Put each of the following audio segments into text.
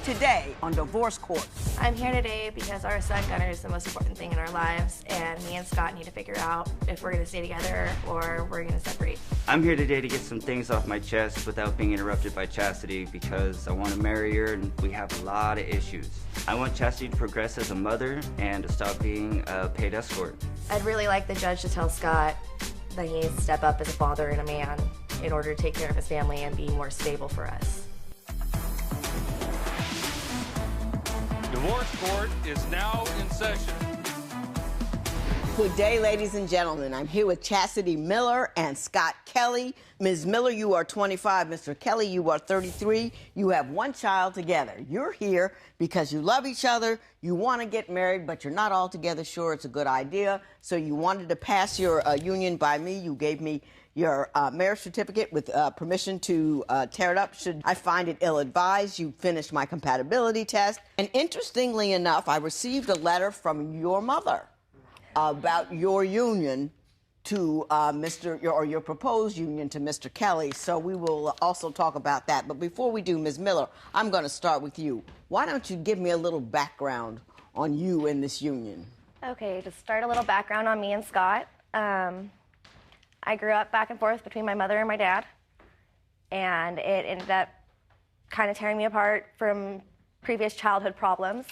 today on Divorce Court. I'm here today because our son Gunner is the most important thing in our lives, and me and Scott need to figure out if we're going to stay together or we're going to separate. I'm here today to get some things off my chest without being interrupted by Chastity because I want to marry her and we have a lot of issues. I want Chastity to progress as a mother and to stop being a paid escort. I'd really like the judge to tell Scott that he needs to step up as a father and a man in order to take care of his family and be more stable for us. Divorce Court is now in session. Good day, ladies and gentlemen. I'm here with Chastity Miller and Scott Kelly. Ms. Miller, you are 25. Mr. Kelly, you are 33. You have one child together. You're here because you love each other, you want to get married, but you're not altogether sure it's a good idea. So you wanted to pass your union by me. You gave me your marriage certificate with permission to tear it up should I find it ill-advised. You finished my compatibility test. And interestingly enough, I received a letter from your mother about your union to your proposed union to Mr. Kelly. So we will also talk about that. But before we do, Ms. Miller, I'm going to start with you. Why don't you give me a little background on you and this union? Okay, to start a little background on me and Scott. I grew up back and forth between my mother and my dad, and it ended up kind of tearing me apart from previous childhood problems.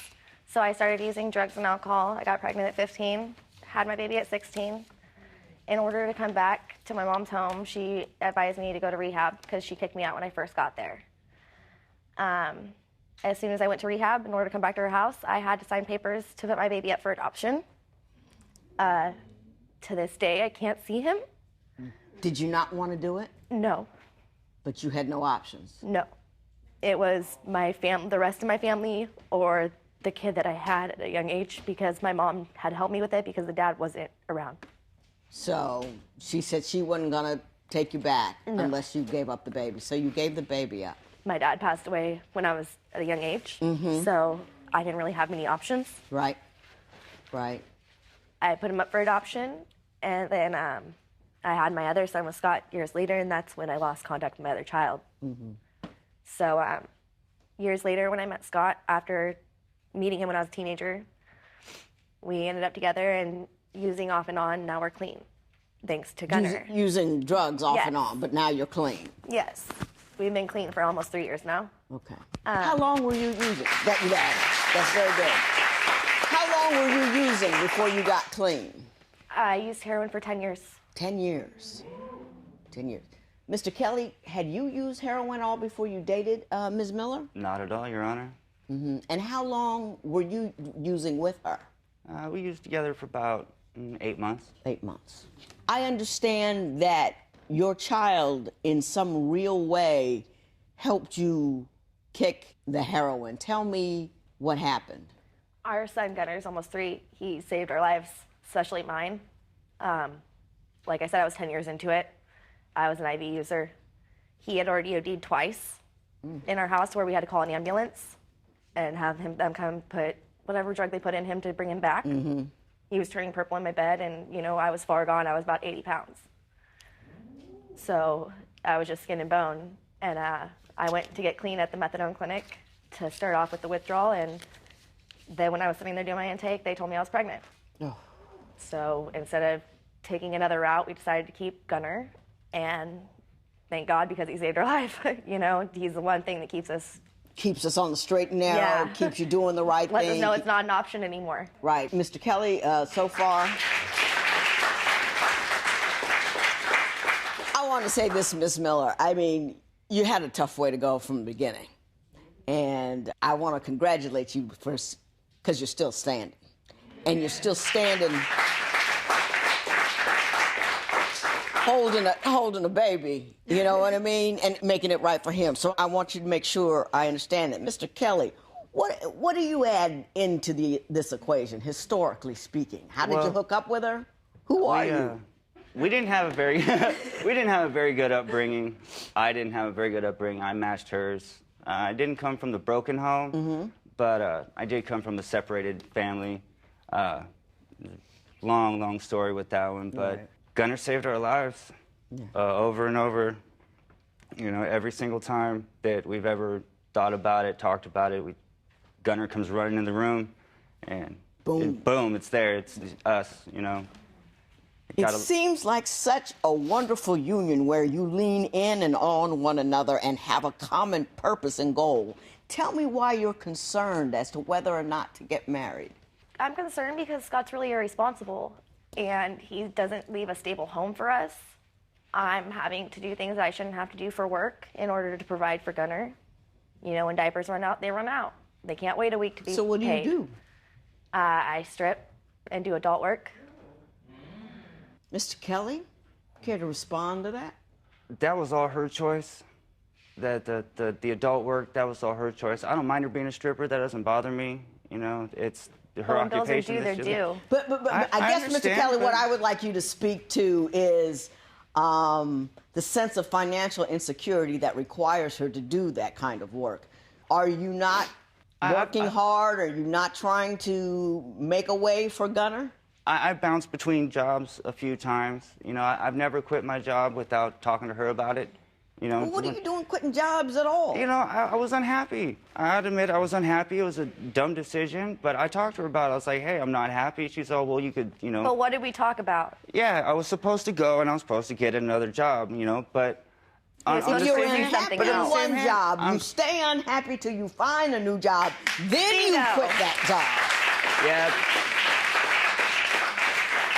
So I started using drugs and alcohol. I got pregnant at 15, had my baby at 16. In order to come back to my mom's home, she advised me to go to rehab because she kicked me out when I first got there. As soon as I went to rehab, in order to come back to her house, I had to sign papers to put my baby up for adoption. To this day, I can't see him. Did you not want to do it? No. But you had no options? No. It was the rest of my family or the kid that I had at a young age because my mom had helped me with it because the dad wasn't around. So she said she wasn't going to take you back unless you gave up the baby. So you gave the baby up. My dad passed away when I was at a young age, so I didn't really have many options. Right, right. I put him up for adoption, and then I had my other son with Scott years later, and that's when I lost contact with my other child. So years later, when I met Scott, after meeting him when I was a teenager, we ended up together and using off and on. Now we're clean, thanks to Gunner. Using drugs off and on, but now you're clean. Yes. We've been clean for almost 3 years now. Okay. How long were you using? That's very good. How long were you using before you got clean? I used heroin for 10 years. 10 years. 10 years. Mr. Kelly, had you used heroin all before you dated Ms. Miller? Not at all, Your Honor. And how long were you using with her? We used together for about 8 months. 8 months. I understand that your child, in some real way, helped you kick the heroin. Tell me what happened. Our son, Gunner, is almost 3. He saved our lives, especially mine. Like I said, I was 10 years into it. I was an IV user. He had already OD'd twice in our house where we had to call an ambulance and have them come put whatever drug they put in him to bring him back. He was turning purple in my bed, and, you know, I was far gone. I was about 80 pounds. So I was just skin and bone. And I went to get clean at the methadone clinic to start off with the withdrawal. And then when I was sitting there doing my intake, they told me I was pregnant. So instead of taking another route, we decided to keep Gunner. And thank God, because he saved our life. You know, he's the one thing that keeps us on the straight and narrow, keeps you doing the right Let thing. us know it's not an option anymore. Right. Mr. Kelly, so far, I want to say this, Ms. Miller. I mean, you had a tough way to go from the beginning. And I want to congratulate you first because you're still standing. And you're still standing holding a baby, you know what I mean, and making it right for him. So I want you to make sure I understand that. Mr. Kelly, what do you add into this equation, historically speaking? How did you hook up with her? Who are you? We didn't have a very good upbringing. I didn't have a very good upbringing. I matched hers. I didn't come from the broken home, but I did come from a separated family. Long story with that one, but Gunner saved our lives over and over. You know, every single time that we've ever thought about it, talked about it. Gunner comes running in the room, and Boom. boom, it's there. It's us, you know. It seems like such a wonderful union where you lean in and on one another and have a common purpose and goal. Tell me why you're concerned as to whether or not to get married. I'm concerned because Scott's really irresponsible, and he doesn't leave a stable home for us. I'm having to do things that I shouldn't have to do for work in order to provide for Gunner. You know, when diapers run out, they run out. They can't wait a week to be paid. So what do you do? I strip and do adult work. Mr. Kelly, care to respond to that? That was all her choice. The adult work, that was all her choice. I don't mind her being a stripper. That doesn't bother me. You know, it's her occupation. Bills are due, they're due. But I guess, Mr. Kelly, what I would like you to speak to is the sense of financial insecurity that requires her to do that kind of work. Are you not working hard? Are you not trying to make a way for Gunner? I bounced between jobs a few times. You know, I've never quit my job without talking to her about it. You know, Well, what are you doing quitting jobs at all? You know, I was unhappy. I had to admit I was unhappy. It was a dumb decision, but I talked to her about it. I was like, hey, I'm not happy. She said, oh, well, you could, you know. But what did we talk about? Yeah, I was supposed to go, and I was supposed to get another job, you know, but... You're supposed You're to do unhappy something with else. one job. You stay unhappy till you find a new job. Then you Bingo. quit that job. Yeah,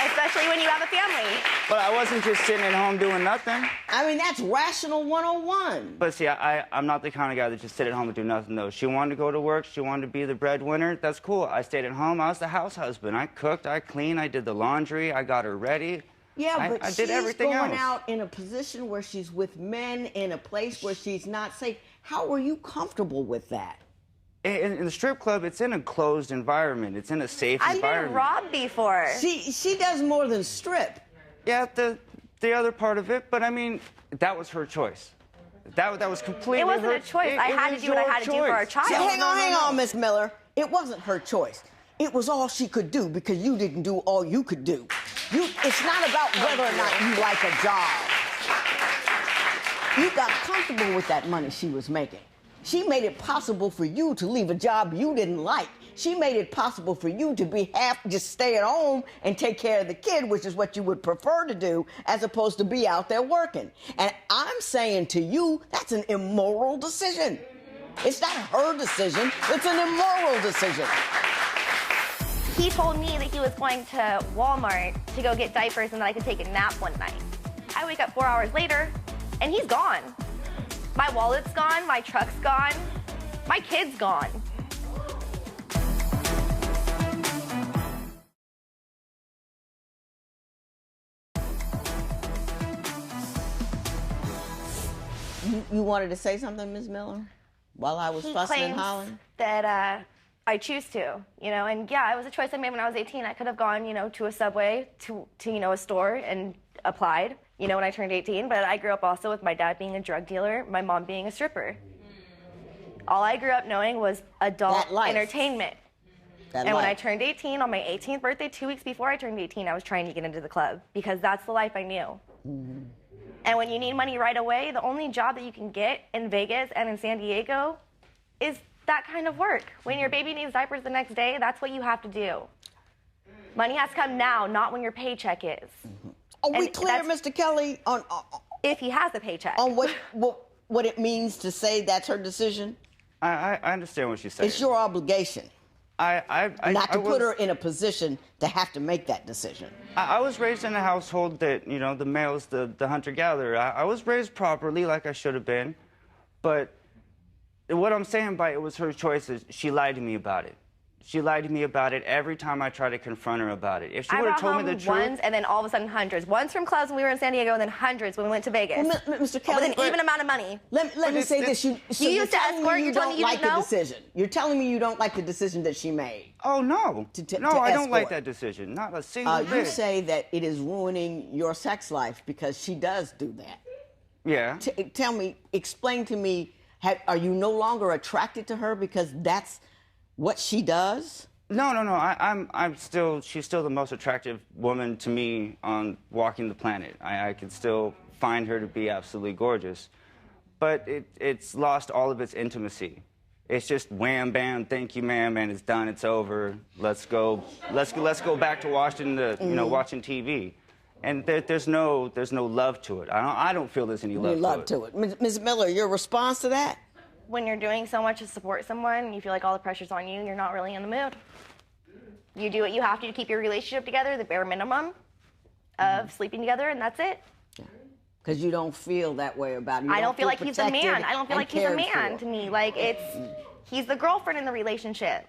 Especially when you have a family. but I wasn't just sitting at home doing nothing. I mean, that's rational 101. But see, I'm not the kind of guy that just sit at home and do nothing, though. She wanted to go to work. She wanted to be the breadwinner. That's cool. I stayed at home. I was the house husband. I cooked. I cleaned. I did the laundry. I got her ready. Yeah, but I she's did everything going else. out in a position where she's with men in a place where she's not safe. How are you comfortable with that? In the strip club, it's in a closed environment. It's in a safe I've environment. been robbed before. She does more than strip. Yeah, the other part of it, but I mean, that was her choice. That was completely It wasn't her, a choice. I had to was do what I your had to do for our choice. child. See, hang no. on, Miss Miller. It wasn't her choice. It was all she could do because you didn't do all you could do. It's not about whether or not you like a job. You got comfortable with that money she was making. She made it possible for you to leave a job you didn't like. She made it possible for you to just stay at home and take care of the kid, which is what you would prefer to do, as opposed to be out there working. And I'm saying to you, that's an immoral decision. It's not her decision, it's an immoral decision. He told me that he was going to Walmart to go get diapers and that I could take a nap one night. I wake up 4 hours later, and he's gone. My wallet's gone, my truck's gone, my kid's gone. You wanted to say something, Ms. Miller, while I was He fussing and claims hollering? that I choose to, you know, and yeah, it was a choice I made when I was 18. I could have gone, you know, to a Subway, to you know, a store and applied, you know, when I turned 18, but I grew up also with my dad being a drug dealer, my mom being a stripper. All I grew up knowing was adult That life. entertainment. That And when I life. turned 18, on my 18th birthday, 2 weeks before I turned 18, I was trying to get into the club because that's the life I knew. Mm-hmm. And when you need money right away, the only job that you can get in Vegas and in San Diego is that kind of work. When your baby needs diapers the next day, that's what you have to do. Money has to come now, not when your paycheck is. Are we and clear, that's- Mr. Kelly, on If he has a paycheck. what it means to say that's her decision? I understand what she's saying. It's your obligation not to I put her in a position to have to make that decision. I was raised in a household that, you know, the male's the hunter-gatherer. I was raised properly, like I should have been. But what I'm saying by it was her choice is she lied to me about it. She lied to me about it every time I tried to confront her about it. If she I would have brought told me home the truth... ones and then all of a sudden hundreds. Once from clubs when we were in San Diego and then hundreds when we went to Vegas. Well, Mr. Kelly, With an even amount of money. let me say this. So You you're used to telling escort, me you you're telling don't me you like didn't the know? decision. You're telling me you don't like the decision that she made. Oh, no. to No, I don't like escort. that decision. Not a single You bit. say that it is ruining your sex life because she does do that. Yeah. Tell me, explain to me, are you no longer attracted to her because that's what she does? No. She's still the most attractive woman to me on walking the planet. I can still find her to be absolutely gorgeous. But it's lost all of its intimacy. It's just wham, bam, thank you, ma'am, and it's done, it's over. Let's go back to watching watching TV. And there's no love to it. I don't feel there's any love to it. Ms. Miller, your response to that? When you're doing so much to support someone, you feel like all the pressure's on you, you're not really in the mood. You do what you have to keep your relationship together, the bare minimum of sleeping together, and that's it. Because you don't feel that way about it. I don't feel like he's a man. I don't feel like he's a man to me. Like, he's the girlfriend in the relationship.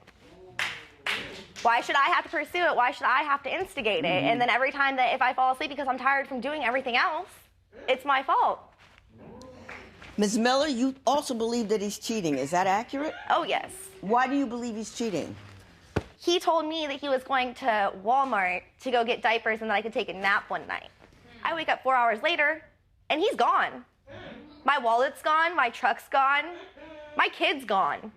Why should I have to pursue it? Why should I have to instigate it? And then every time that if I fall asleep because I'm tired from doing everything else, it's my fault. Ms. Miller, you also believe that he's cheating. Is that accurate? Oh, yes. Why do you believe he's cheating? He told me that he was going to Walmart to go get diapers and that I could take a nap one night. I wake up 4 hours later, and he's gone. My wallet's gone, my truck's gone, my kid's gone.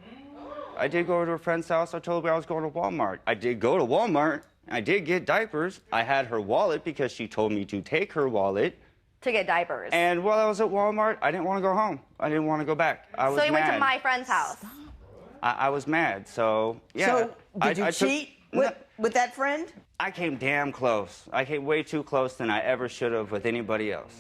I did go to a friend's house. I told her I was going to Walmart. I did go to Walmart. I did get diapers. I had her wallet because she told me to take her wallet. To get diapers. And while I was at Walmart, I didn't want to go home. I didn't want to go back. I was mad. So you went to my friend's house? I was mad, so yeah. So did you cheat with that friend? I came damn close. I came way too close than I ever should have with anybody else.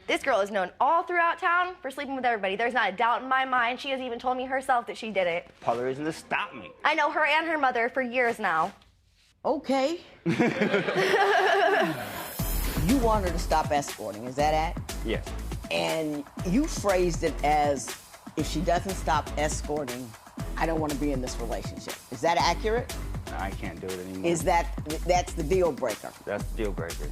This girl is known all throughout town for sleeping with everybody. There's not a doubt in my mind. She has even told me herself that she did it. Part of the reason to stop me. I know her and her mother for years now. Okay. You want her to stop escorting, is that it? Yes. And you phrased it as, if she doesn't stop escorting, I don't want to be in this relationship. Is that accurate? I can't do it anymore. That's the deal breaker? That's the deal breaker.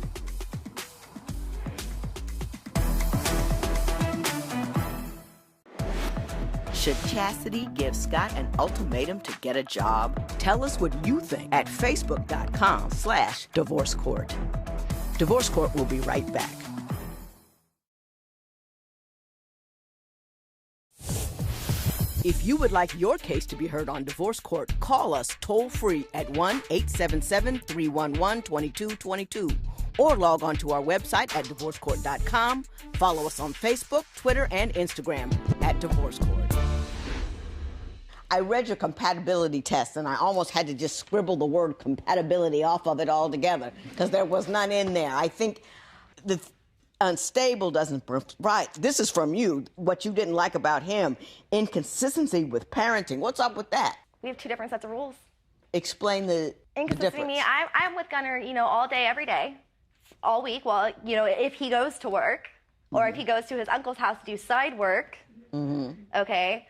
Should Chastity give Scott an ultimatum to get a job? Tell us what you think at facebook.com/Divorce Court. Divorce Court will be right back. If you would like your case to be heard on Divorce Court, call us toll-free at 1-877-311-2222 or log on to our website at divorcecourt.com. Follow us on Facebook, Twitter, and Instagram at Divorce Court. I read your compatibility test, and I almost had to just scribble the word compatibility off of it altogether because there was none in there. I think the unstable doesn't, right, this is from you, what you didn't like about him, inconsistency with parenting. What's up with that? We have two different sets of rules. Explain the Inconsistency, difference. I'm with Gunnar, all day, every day, all week. Well, if he goes to work or if he goes to his uncle's house to do side work, okay,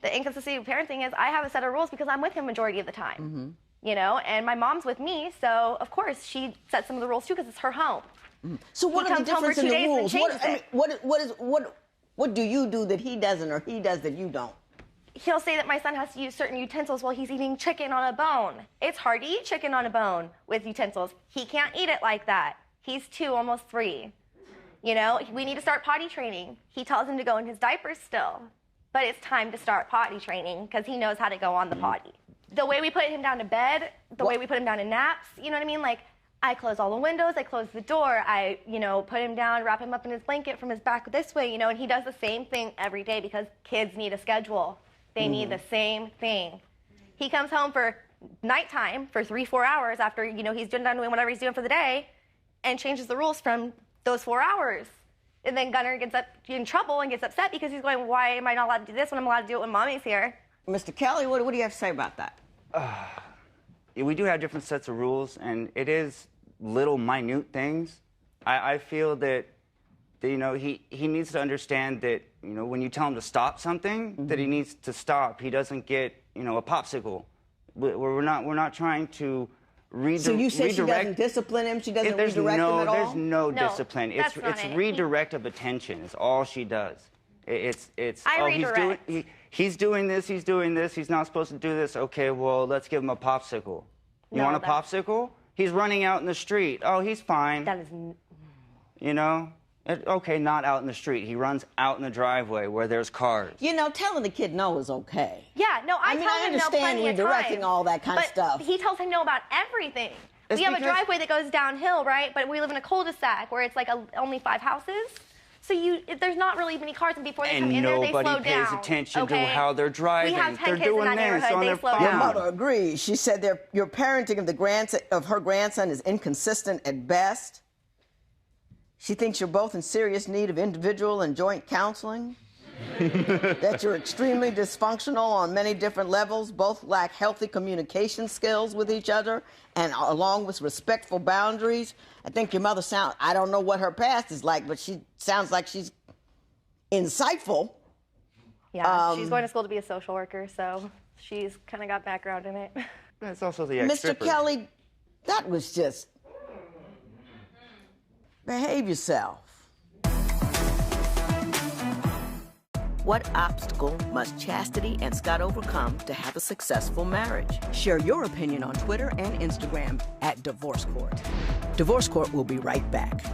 the inconsistency with parenting is I have a set of rules because I'm with him majority of the time, and my mom's with me, so of course she sets some of the rules too because it's her home. So what are the difference in the rules? What do you do that he doesn't or he does that you don't? He'll say that my son has to use certain utensils while he's eating chicken on a bone. It's hard to eat chicken on a bone with utensils. He can't eat it like that. He's 2, almost 3. We need to start potty training. He tells him to go in his diapers still. But it's time to start potty training because he knows how to go on the potty. The way we put him down to bed, the way we put him down in naps, you know what I mean? Like, I close all the windows, I close the door, I, put him down, wrap him up in his blanket from his back this way, and he does the same thing every day because kids need a schedule. They need the same thing. He comes home for nighttime for 3-4 hours after, he's done doing whatever he's doing for the day and changes the rules from those 4 hours. And then Gunnar gets in trouble and gets upset because he's going, why am I not allowed to do this when I'm allowed to do it when Mommy's here? Mr. Kelly, what do you have to say about that? We do have different sets of rules, and it is little minute things. I feel that he needs to understand that, when you tell him to stop something, that he needs to stop. He doesn't get, a popsicle. We're not trying to redirect. So you say she doesn't discipline him? She doesn't redirect him at all? There's no discipline. It's redirect of attention is all she does. Redirect. He's doing this, he's not supposed to do this. Okay, well, let's give him a popsicle. You want a popsicle? He's running out in the street. Oh, he's fine. That is... Okay, not out in the street. He runs out in the driveway where there's cars. Telling the kid no is okay. Yeah, no, I tell him no plenty of times. I understand redirecting all that kind of stuff. But he tells him no about everything. We have a driveway that goes downhill, right? But we live in a cul-de-sac where it's like only 5 houses. So there's not really many cars, and before they come And in there, they slow nobody pays down. attention okay? to how they're driving. We have 10 They're kids in doing that this neighborhood. on They their slow phone. Your down. mother agrees. She said your parenting of her grandson is inconsistent at best. She thinks you're both in serious need of individual and joint counseling. That you're extremely dysfunctional on many different levels, both lack healthy communication skills with each other, and along with respectful boundaries. I think your mother I don't know what her past is like, but she sounds like she's insightful. Yeah, she's going to school to be a social worker, so she's kind of got background in it. That's also the Mr. ex-stripper. Kelly, that was just... Behave yourself. What obstacle must Chastity and Scott overcome to have a successful marriage? Share your opinion on Twitter and Instagram at Divorce Court. Divorce Court will be right back.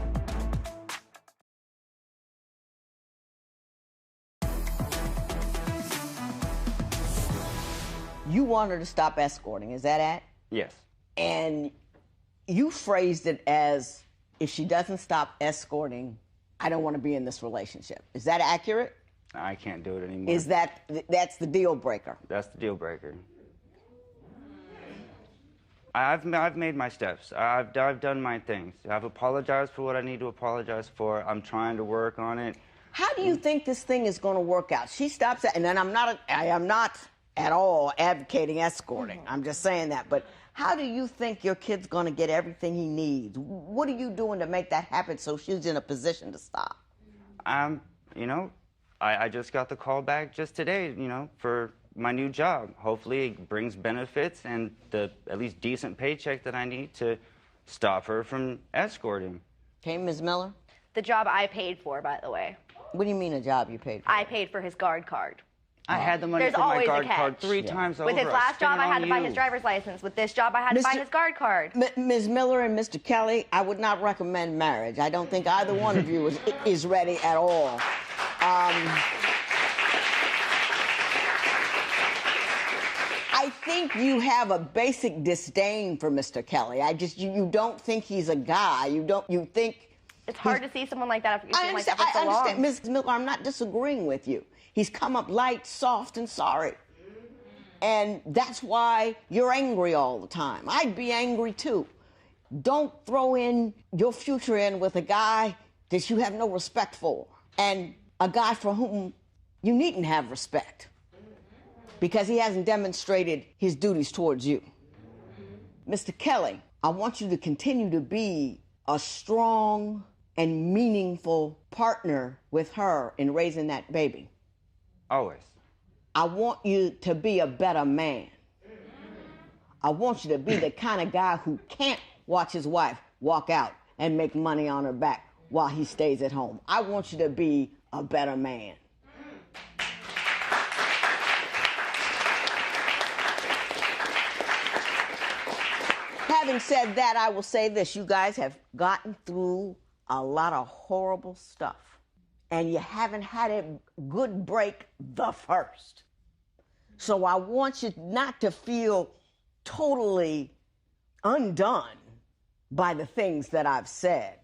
You want her to stop escorting, is that it? Yes. And you phrased it as, if she doesn't stop escorting, I don't want to be in this relationship. Is that accurate? I can't do it anymore. That's the deal breaker? That's the deal breaker. I've made my steps. I've done my things. I've apologized for what I need to apologize for. I'm trying to work on it. How do you think this thing is going to work out? She stops and then I am not at all advocating escorting. I'm just saying that. But how do you think your kid's going to get everything he needs? What are you doing to make that happen so she's in a position to stop? I just got the call back just today, for my new job. Hopefully it brings benefits and the at least decent paycheck that I need to stop her from escorting. Okay, Ms. Miller? The job I paid for, by the way. What do you mean a job you paid for? I paid for his guard card. I had the money There's for my always a guard card catch. 3 times over. With his last job, I had to buy his driver's license. With this job, I had to buy his guard card. Ms. Miller and Mr. Kelly, I would not recommend marriage. I don't think either one of you is ready at all. I think you have a basic disdain for Mr. Kelly. You don't think he's a guy. You think... It's hard to see someone like that after you've I seen like that understand, for so I long. understand, Ms. Miller, I'm not disagreeing with you. He's come up light, soft, and sorry. And that's why you're angry all the time. I'd be angry too. Don't throw in your future in with a guy that you have no respect for, and a guy for whom you needn't have respect because he hasn't demonstrated his duties towards you. Mr. Kelly, I want you to continue to be a strong and meaningful partner with her in raising that baby. Always. I want you to be a better man. I want you to be the kind of guy who can't watch his wife walk out and make money on her back while he stays at home. I want you to be a better man. Having said that, I will say this. You guys have gotten through a lot of horrible stuff, and you haven't had a good break the first. So I want you not to feel totally undone by the things that I've said.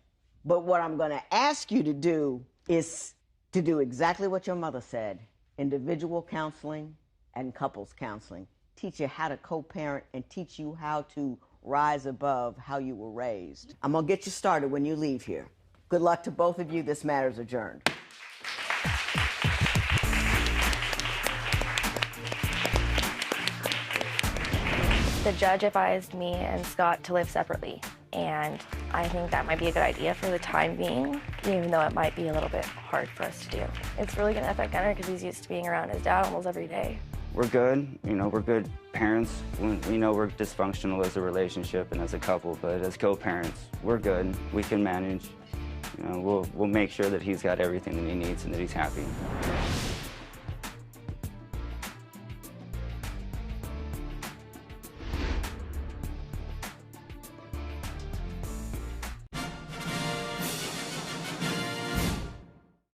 But what I'm going to ask you to do is to do exactly what your mother said: individual counseling and couples counseling. Teach you how to co-parent and teach you how to rise above how you were raised. I'm going to get you started when you leave here. Good luck to both of you. This matter is adjourned. The judge advised me and Scott to live separately, and I think that might be a good idea for the time being, even though it might be a little bit hard for us to do. It's really going to affect Gunnar because he's used to being around his dad almost every day. We're good, we're good parents. We know we're dysfunctional as a relationship and as a couple, but as co-parents, we're good. We can manage. We'll make sure that he's got everything that he needs and that he's happy.